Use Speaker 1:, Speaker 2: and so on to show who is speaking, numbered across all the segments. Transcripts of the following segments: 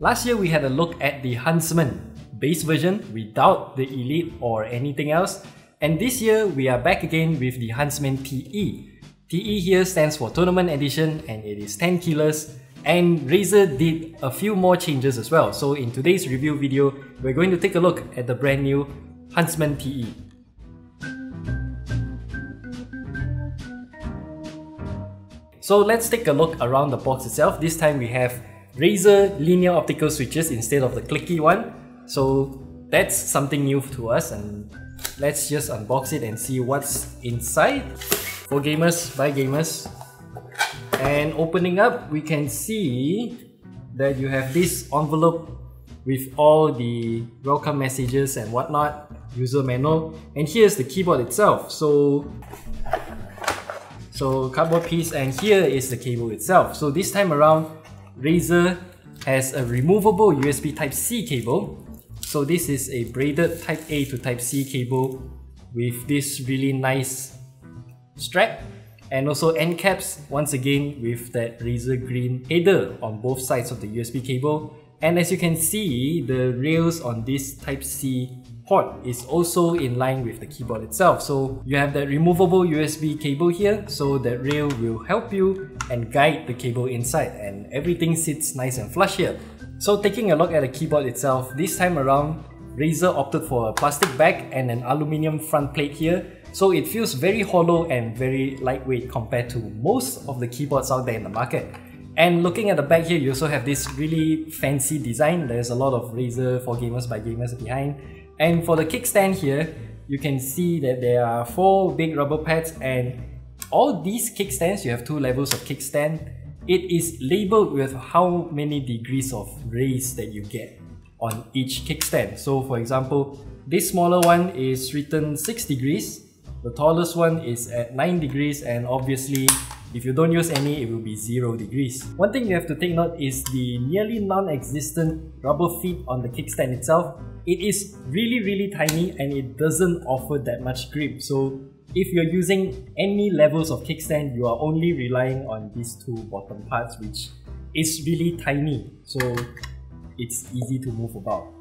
Speaker 1: Last year we had a look at the Huntsman base version without the Elite or anything else, and this year we are back again with the Huntsman TE. TE here stands for Tournament Edition and it is 10 kilos, and Razer did a few more changes as well. So in today's review video, we're going to take a look at the brand new Huntsman TE. So let's take a look around the box itself. This time we have Razer Linear Optical Switches instead of the clicky one. So that's something new to us, and let's just unbox it and see what's inside. For gamers, by gamers. And opening up, we can see that you have this envelope with all the welcome messages and whatnot, user manual, and here's the keyboard itself. So cardboard piece, and here is the cable itself. So this time around, Razer has a removable USB Type-C cable. So this is a braided Type A to Type C cable with this really nice strap, and also end caps, once again with that Razer green header on both sides of the USB cable. And as you can see, the rails on this Type-C port is also in line with the keyboard itself. So you have that removable USB cable here, so that rail will help you and guide the cable inside, and everything sits nice and flush here. So taking a look at the keyboard itself, this time around Razer opted for a plastic back and an aluminium front plate here. So it feels very hollow and very lightweight compared to most of the keyboards out there in the market. And looking at the back here, you also have this really fancy design. There's a lot of Razer for gamers by gamers behind. And for the kickstand here, you can see that there are 4 big rubber pads, and all these kickstands, you have 2 levels of kickstand. It is labeled with how many degrees of raise that you get on each kickstand. So for example, this smaller one is written 6 degrees, the tallest one is at 9 degrees, and obviously if you don't use any, it will be 0 degrees. One thing you have to take note is the nearly non-existent rubber feet on the kickstand itself. It is really tiny and it doesn't offer that much grip. So if you're using any levels of kickstand, you are only relying on these 2 bottom parts, which is really tiny, so it's easy to move about.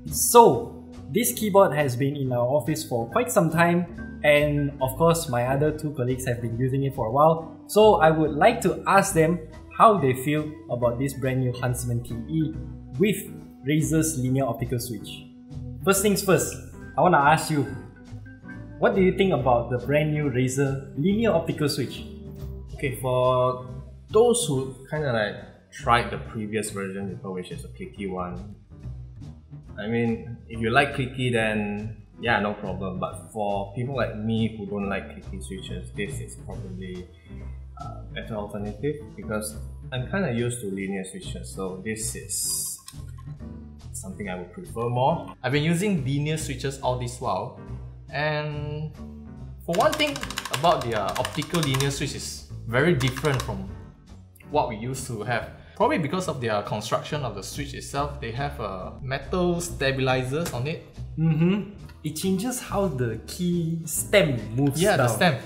Speaker 1: So this keyboard has been in our office for quite some time, and of course my other 2 colleagues have been using it for a while. So I would like to ask them how they feel about this brand new Huntsman TE with Razer's Linear Optical Switch. First things first, I want to ask you, what do you think about the brand new Razer Linear Optical Switch?
Speaker 2: Okay, for those who kind of like tried the previous version before, which is a clicky one, I mean, if you like clicky, then yeah, no problem. But for people like me who don't like clicky switches, this is probably a better alternative, because I'm kind of used to linear switches, so this is something I would prefer more.
Speaker 3: I've been using linear switches all this while, and for one thing about the optical linear switch is very different from what we used to have. Probably because of their construction of the switch itself, they have metal stabilizers on it.
Speaker 1: It changes how the key stem moves down.
Speaker 3: The stem.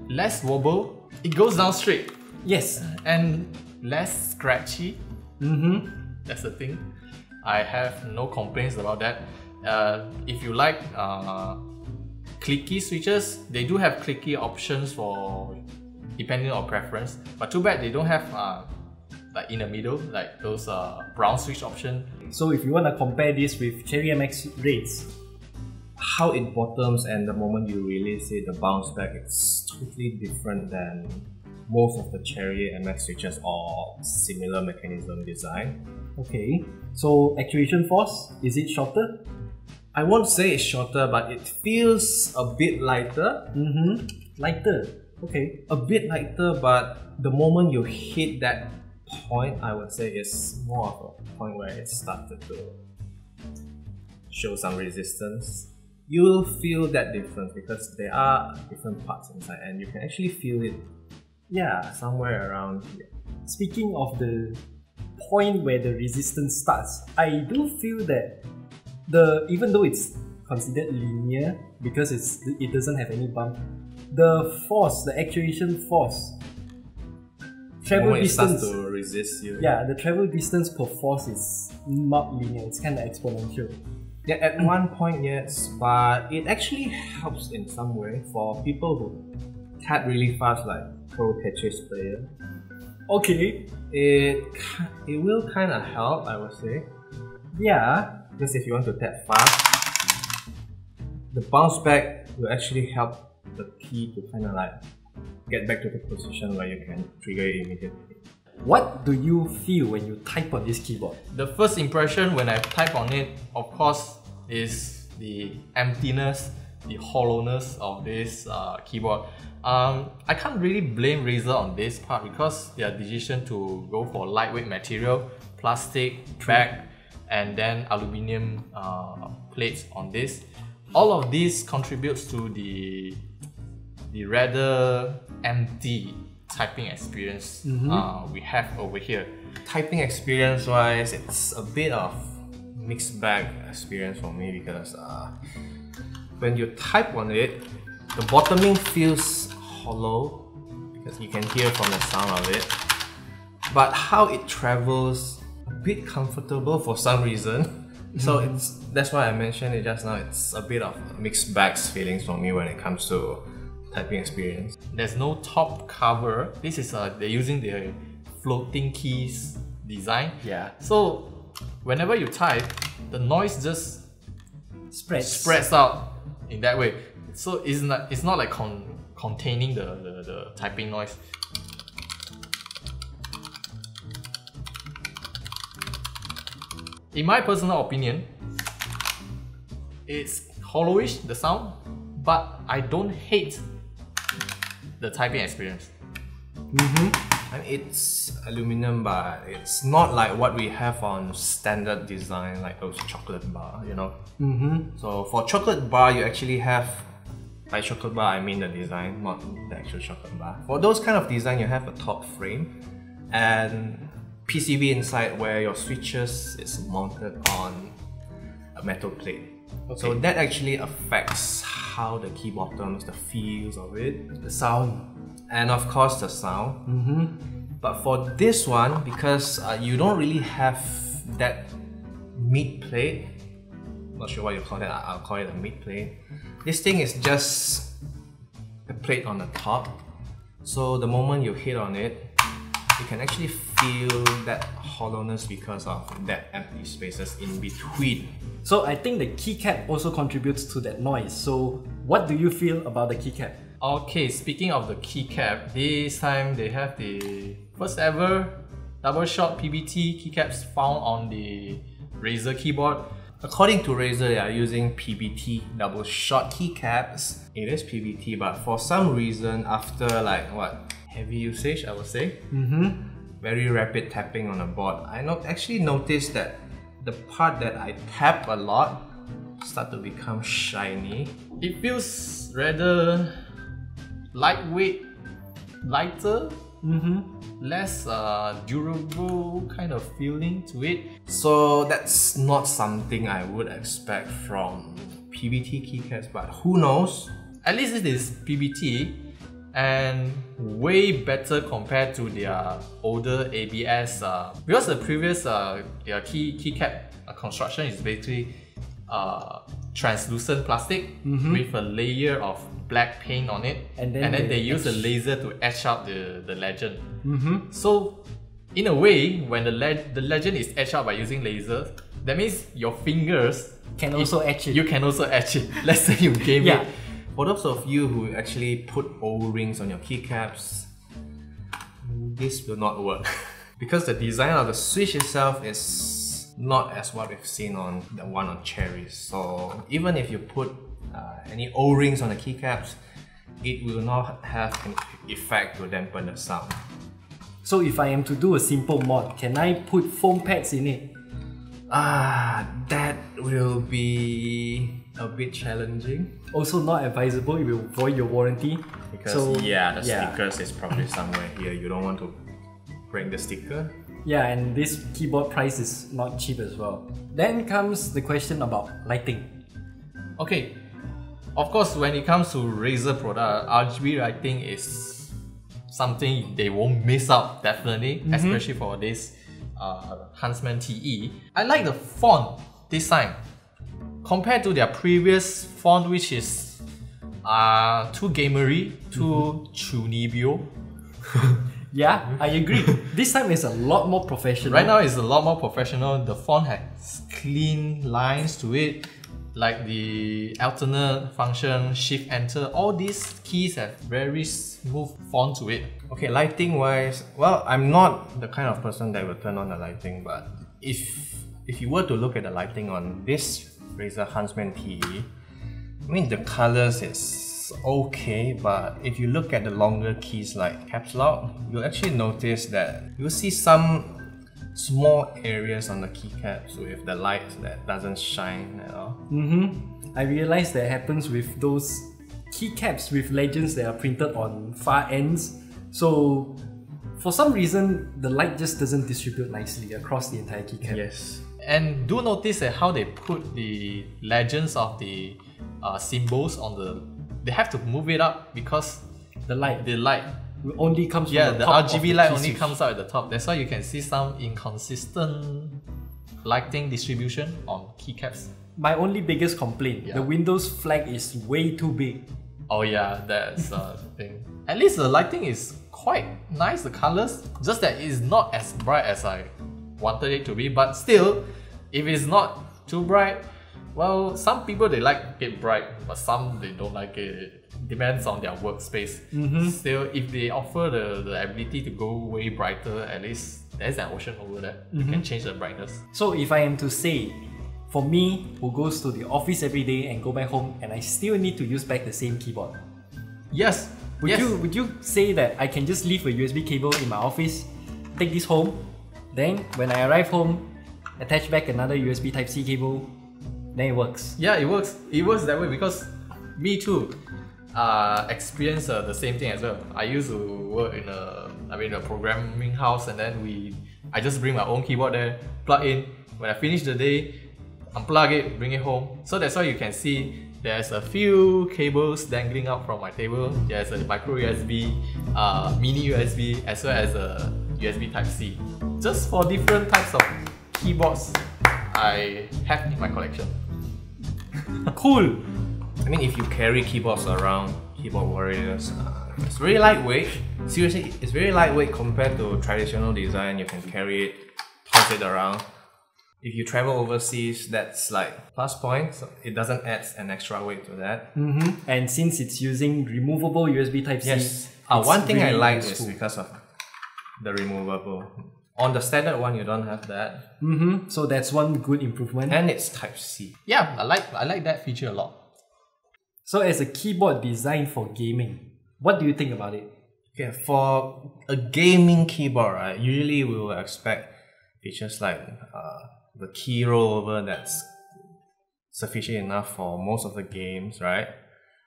Speaker 3: Less wobble, it goes down straight.
Speaker 1: Yes.
Speaker 3: And less scratchy. That's the thing. I have no complaints about that. If you like clicky switches, they do have clicky options for depending on preference, but too bad they don't have like in the middle, like those brown switch option.
Speaker 1: So if you want to compare this with Cherry MX Raids,
Speaker 2: how it bottoms and the moment you release it, the bounce back, it's totally different than most of the Cherry MX switches or similar mechanism design.
Speaker 1: Okay, so actuation force, is it shorter?
Speaker 2: I won't say it's shorter, but it feels a bit lighter.
Speaker 1: Lighter, okay.
Speaker 2: A bit lighter, but the moment you hit that point, I would say it's more of a point where it started to show some resistance. You will feel that difference because there are different parts inside, and you can actually feel it, yeah, somewhere around here.
Speaker 1: Speaking of the point where the resistance starts, I do feel that even though it's considered linear because it doesn't have any bump, the force, the actuation force travel
Speaker 2: it starts
Speaker 1: distance.
Speaker 2: to resist you.
Speaker 1: Yeah, the travel distance per force is not linear, it's kind of exponential.
Speaker 2: Yeah, at one point, yes, but it actually helps in some way for people who tap really fast, like pro Tetris player.
Speaker 1: Okay.
Speaker 2: It will kind of help, I would say.
Speaker 1: Yeah.
Speaker 2: Because if you want to tap fast, the bounce back will actually help the key to kind of like get back to the position where you can trigger it immediately.
Speaker 1: What do you feel when you type on this keyboard?
Speaker 3: The first impression when I type on it, of course, is the emptiness, the hollowness of this keyboard. I can't really blame Razer on this part because their decision to go for lightweight material, plastic, back, and then aluminium plates on this. All of this contributes to the rather empty typing experience we have over here.
Speaker 2: Typing experience wise, it's a bit of mixed bag experience for me because when you type on it, the bottoming feels hollow because you can hear from the sound of it, but how it travels a bit comfortable for some reason. So that's why I mentioned it just now. It's a bit of mixed bags feelings for me when it comes to typing experience.
Speaker 3: There's no top cover. This is they're using the floating keys design.
Speaker 1: Yeah.
Speaker 3: So whenever you type, the noise just
Speaker 1: Spreads
Speaker 3: out in that way. So it's not like containing the typing noise. In my personal opinion, it's hollowish, the sound, but I don't hate the typing experience.
Speaker 2: And it's aluminum, but it's not like what we have on standard design, like those chocolate bar, you know. So for chocolate bar, you actually have, by chocolate bar I mean the design, not the actual chocolate bar. For those kind of design, you have a top frame and PCB inside where your switches is mounted on a metal plate. So that actually affects how the key bottoms, the feels of it, the sound, and of course the sound. But for this one, because you don't really have that mid plate, not sure what you call it, I'll call it a mid plate. This thing is just a plate on the top. So the moment you hit on it, you can actually feel that hollowness because of that empty spaces in between.
Speaker 1: So I think the keycap also contributes to that noise. So what do you feel about the keycap?
Speaker 3: Okay, speaking of the keycap, this time they have the first ever double shot PBT keycaps found on the Razer keyboard.
Speaker 2: According to Razer, they are using PBT double shot keycaps. It is PBT, but for some reason, after like what, heavy usage, I would say, very rapid tapping on a board, I actually noticed that the part that I tap a lot start to become shiny.
Speaker 3: It feels rather lightweight, lighter, less durable kind of feeling to it.
Speaker 2: So that's not something I would expect from PBT keycaps, but who knows?
Speaker 3: At least it is PBT and way better compared to their older ABS because the previous their keycap construction is basically translucent plastic with a layer of black paint on it, and then they use a laser to etch out the legend. So in a way, when the legend is etched out by using lasers, that means your fingers
Speaker 1: Can also etch it.
Speaker 3: You can also etch it. Let's say you game it.
Speaker 2: For those of you who actually put O-rings on your keycaps, this will not work because the design of the switch itself is not as what we've seen on the one on Cherries. So even if you put any O-rings on the keycaps, it will not have an effect to dampen the sound.
Speaker 1: So if I am to do a simple mod, can I put foam pads in it?
Speaker 2: That will be a bit challenging.
Speaker 1: Also not advisable, it will void your warranty.
Speaker 2: Because the stickers is probably somewhere here. You don't want to break the sticker.
Speaker 1: Yeah, and this keyboard price is not cheap as well. Then comes the question about lighting.
Speaker 3: Okay, of course when it comes to Razer product, RGB lighting is something they won't miss out, definitely, especially for this Huntsman TE. I like the font design compared to their previous font, which is too gamery, too chunibyo.
Speaker 1: Yeah, I agree. This time it's a lot more professional.
Speaker 3: Right now it's a lot more professional. The font has clean lines to it, like the alternate function, shift enter. All these keys have very smooth font to it.
Speaker 2: Okay, lighting wise, well, I'm not the kind of person that will turn on the lighting, but if you were to look at the lighting on this Razer Huntsman TE, I mean the colors is okay, but if you look at the longer keys like caps lock, you'll actually notice that you'll see some small areas on the keycaps with the light that doesn't shine at all.
Speaker 1: I realized that happens with those keycaps with legends that are printed on far ends. So for some reason, the light just doesn't distribute nicely across the entire keycap.
Speaker 2: Yes.
Speaker 3: And do notice that how they put the legends of the symbols on the... They have to move it up because
Speaker 1: The light
Speaker 3: only
Speaker 1: comes
Speaker 3: from
Speaker 1: from
Speaker 3: the
Speaker 1: top
Speaker 3: RGB
Speaker 1: of the
Speaker 3: light
Speaker 1: key
Speaker 3: only
Speaker 1: switch.
Speaker 3: comes out at the top. That's why you can see some inconsistent lighting distribution on keycaps.
Speaker 1: My only biggest complaint, the Windows flag is way too big.
Speaker 3: Oh yeah, that's the thing. At least the lighting is quite nice, the colors. Just that it's not as bright as I wanted it to be. But still, if it's not too bright, well, some people they like it bright, but some they don't like it. It depends on their workspace. Still, if they offer the ability to go way brighter, at least there's an option over there. You can change the brightness.
Speaker 1: So if I am to say, for me, who goes to the office every day and go back home and I still need to use back the same keyboard,
Speaker 3: Yes.
Speaker 1: would you say that I can just leave a USB cable in my office, take this home, then when I arrive home, attach back another USB Type-C cable, then it works?
Speaker 3: Yeah, it works. It works that way because me too experience the same thing as well. I used to work in a programming house, and then I just bring my own keyboard there, plug in. When I finish the day, unplug it, bring it home. So that's why you can see there's a few cables dangling out from my table. There's a micro USB, mini USB, as well as a USB Type-C. Just for different types of keyboards I have in my collection.
Speaker 1: Cool!
Speaker 2: I mean, if you carry keyboards around, keyboard warriors, it's very lightweight. Seriously, it's very lightweight compared to traditional design. You can carry it, toss it around. If you travel overseas, that's like plus point. So it doesn't add an extra weight to that.
Speaker 1: And since it's using removable USB Type-C,
Speaker 2: Yes.
Speaker 1: it's
Speaker 2: One thing I
Speaker 1: really
Speaker 2: like
Speaker 1: useful.
Speaker 2: is because of the removable. On the standard one, you don't have that,
Speaker 1: So that's one good improvement.
Speaker 2: and it's Type-C.
Speaker 3: Yeah, I like that feature a lot.
Speaker 1: So as a keyboard designed for gaming, what do you think about it?
Speaker 2: Okay, for a gaming keyboard, right, usually we will expect features like the key rollover that's sufficient enough for most of the games, right?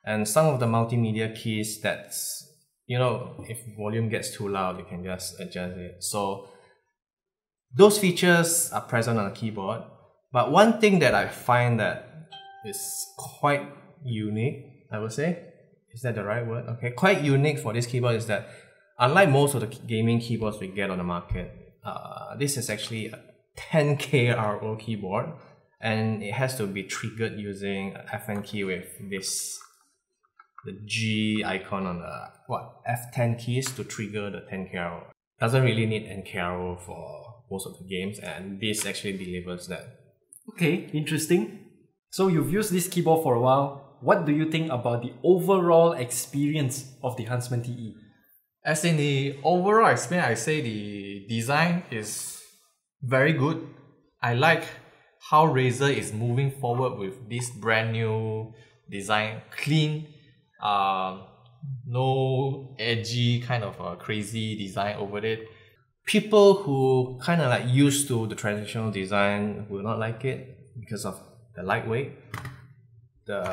Speaker 2: And some of the multimedia keys that's, you know, if volume gets too loud, you can just adjust it. So those features are present on a keyboard. But one thing that I find that is quite unique, I would say, is that the right word? Okay, quite unique for this keyboard is that unlike most of the gaming keyboards we get on the market, this is actually a 10K RO keyboard, and it has to be triggered using a FN key with the G icon on the F10 keys to trigger the 10K RO. Doesn't really need NK RO for most of the games, and this actually delivers that.
Speaker 1: Okay, interesting. So you've used this keyboard for a while. What do you think about the overall experience of the Huntsman TE?
Speaker 3: As in the overall experience, I say the design is very good. I like how Razer is moving forward with this brand new design, clean, no edgy kind of crazy design over it.
Speaker 2: People who kind of like used to the traditional design will not like it because of the lightweight, the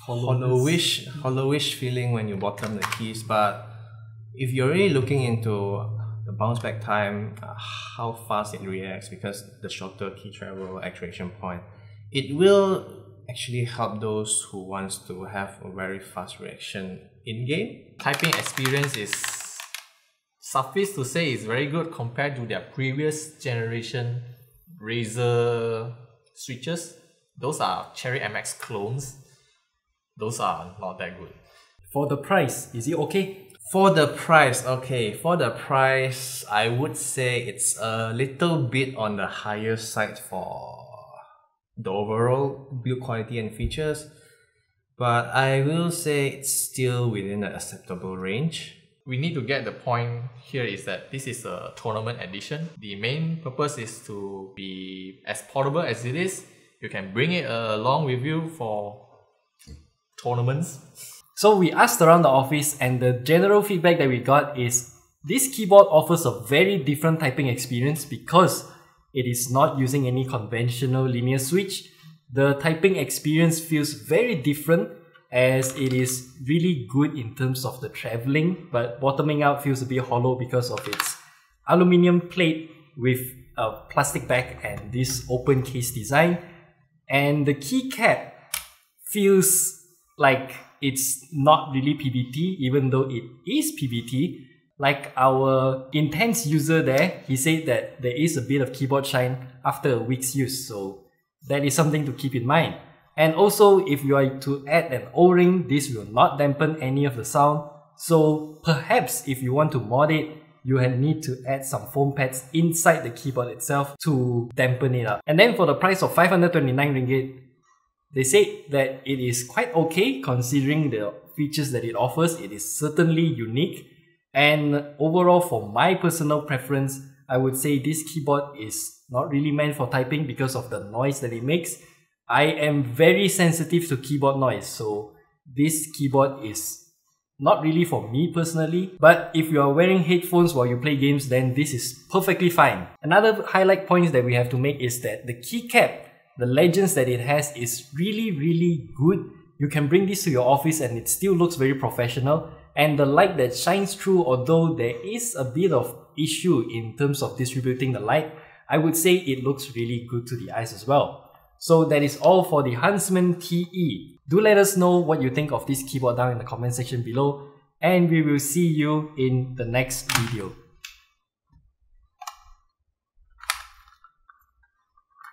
Speaker 2: hollowish feeling when you bottom the keys. But if you're really looking into the bounce back time, how fast it reacts because the shorter key travel actuation point, it will actually help those who wants to have a very fast reaction in game.
Speaker 3: Typing experience is suffice to say it's very good compared to their previous generation Razer switches. Those are Cherry MX clones. Those are not that good.
Speaker 1: For the price, is it okay?
Speaker 2: For the price, okay. For the price, I would say it's a little bit on the higher side for the overall build quality and features. But I will say it's still within an acceptable range.
Speaker 3: We need to get the point here is that this is a tournament edition. The main purpose is to be as portable as it is. You can bring it along with you for tournaments.
Speaker 1: So we asked around the office, and the general feedback that we got is this keyboard offers a very different typing experience because it is not using any conventional linear switch. The typing experience feels very different as it is really good in terms of the traveling, but bottoming out feels a bit hollow because of its aluminium plate with a plastic back and this open case design. And the keycap feels like it's not really PBT, even though it is PBT. Like our intense user there, he said that there is a bit of keyboard shine after a week's use, so that is something to keep in mind. And also, if you are to add an O-ring, this will not dampen any of the sound. So perhaps if you want to mod it, you need to add some foam pads inside the keyboard itself to dampen it up. And then for the price of 529 ringgit, they say that it is quite okay considering the features that it offers. It is certainly unique. And overall, for my personal preference, I would say this keyboard is not really meant for typing because of the noise that it makes. I am very sensitive to keyboard noise, so this keyboard is not really for me personally. But if you are wearing headphones while you play games, then this is perfectly fine. Another highlight points that we have to make is that the keycap, the legends that it has, is really good. You can bring this to your office and it still looks very professional. And the light that shines through, although there is a bit of issue in terms of distributing the light, I would say it looks really good to the eyes as well. So that is all for the Huntsman TE. Do let us know what you think of this keyboard down in the comment section below, and we will see you in the next video.